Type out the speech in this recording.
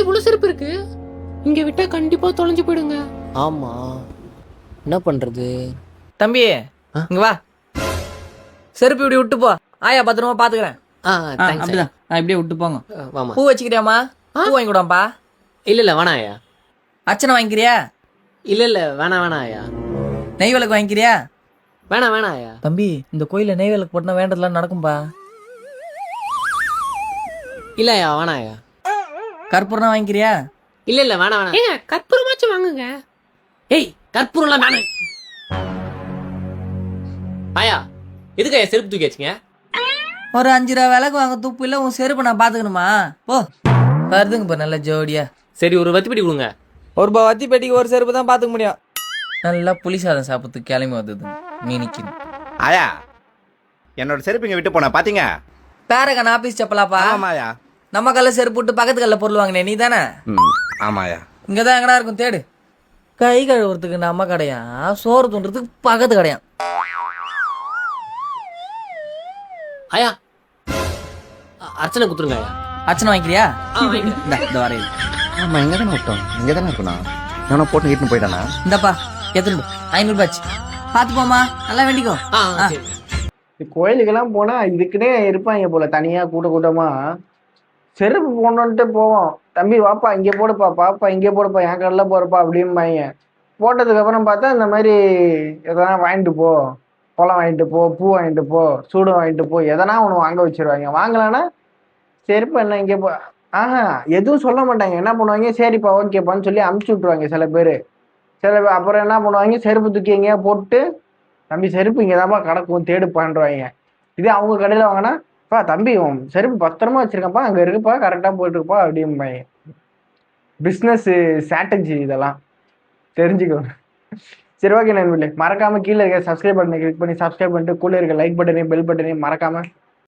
இவ்வளவு செருப்பு இருக்கு, இங்க விட்டா கண்டிப்பா தொலைஞ்சு போயிடுங்க. ஆமா, என்ன பண்றது? தம்பி இங்க வா, செருப்பு இப்படி விட்டு போ, ஆயா பத்திரமா பாத்துக்கிறேன். அப்படிதான் இப்படியே விட்டு போங்க. வாமா. பூ வச்சுக்கிறியாமா? பூ வாங்கி கூடாப்பா. இல்ல வேணாம் ஐயா. அர்ச்சனை வாங்கிக்கிறியா? இல்ல வேணாம் ஐயா. நெய் விளக்கு வாங்கிக்கிறியா? வேணாம் ஐயா. தம்பி இந்த கோயில நெய் விளக்கு போட்டுனா வேண்டதெல்லாம் நடக்கும்பா. இல்ல ஐயா, வேணாம் ஐயா. கற்பூரம் வாங்கிக்கிறியா? இல்ல வேணாம். ஏங்க கற்பூரமாச்சும் வாங்குங்க. ஏய், கற்பூரம்லாம் வேணாம். ஐயா, எதுக்கு ஐயா செருப்பு தூக்கி வச்சுங்க? ஒரு 5 ரூபா விளக்கு வாங்க துப்பு இல்ல, உன் செருப்பு நான் பாத்துக்கணுமா? போ வருதுங்க பா நல்ல ஜோடியா. சரி, ஒரு வத்திப்படி கொடுங்க. ஒரு ரூபா வத்தி பெட்டிக்கு ஒரு செருப்பு தான் பாத்துக்க முடியும். நல்லா புளி சாதம் சாப்பிட்றதுக்கு கிளம்பி வந்தது மீனிக்கு. ஆயா, என்னோட செருப்பு இங்க விட்டு போன பாத்தீங்க? பேரகன் ஆபீஸ் செப்பலாப்பா. ஆமாயா. நம்ம கல்ல செருப்பு விட்டு பக்கத்து கல்ல பொருள் வாங்கினே நீ தானே? ஆமாயா. இங்கதான் எங்கடா இருக்கும் தேடு. கை கழுவுறதுக்கு நம்ம கடையா, சோறு தூண்டுறதுக்கு பக்கத்து கடையா. ஐயா, அர்ச்சனை குத்துருங்க ஐயா. அர்ச்சனை வாங்கிக்கிறியா? வாங்கிக்கிறேன். இந்த வரையில் ஆமா, இங்க தானே விட்டோம். இங்க தானே இருக்கணும். நான் போட்டு வீட்டுன்னு போயிட்டானா? இந்தப்பா எத்தனை 500 ரூபாய் பாத்து போமா, நல்லா வேண்டிக்கோ. இந்த கோயிலுக்கெல்லாம் போனா இதுக்குன்னே இருப்பாங்க போல, தனியா கூட்டமா செருப்பு போடணுன்ட்டு போவோம். தம்பி வாப்பா இங்கே போடுப்பா, பாப்பா இங்கே போடுப்பா, என் கடையில் போறப்பா அப்படிம்பாங்க. போட்டதுக்கு அப்புறம் பார்த்தா இந்த மாதிரி எதனா வாங்கிட்டு போ, பழம் வாங்கிட்டு போ, பூ வாங்கிட்டு போ, சூடு வாங்கிட்டு போ, எதனா ஒன்று வாங்க வச்சிருவாங்க. வாங்கலைன்னா செருப்பு என்ன இங்கே போ, எதுவும் சொல்ல மாட்டாங்க. என்ன பண்ணுவாங்க, சரிப்பா ஓகேப்பான்னு சொல்லி அமுச்சு விட்ருவாங்க சில பேர். அப்புறம் என்ன பண்ணுவாங்க, செருப்பு தூக்கி எங்கேயா போட்டு, தம்பி செருப்பு இங்கே தான்ப்பா கிடக்கும் தேடுப்பான்றாங்க. இதே அவங்க கடையில் வாங்கினா, பா தம்பி செருப்பு பத்திரமா வச்சிருக்கப்பா, அங்கே இருக்குப்பா, கரெக்டாக போயிட்டுருப்பா அப்படிம்பாங்க. பிஸ்னஸ் ஸ்ட்ராட்டஜி இதெல்லாம் தெரிஞ்சுக்கணும். சரி ஓகே நண்பர்களே, மறக்காம கீழே இருக்க சப்ஸ்கிரைப் பட்டனை கிளிக் பண்ணி சப்ஸ்கிரைப் பண்ணிட்டு கூட இருக்க லைக் பட்டனையும் பெல் பட்டனையும் மறக்காம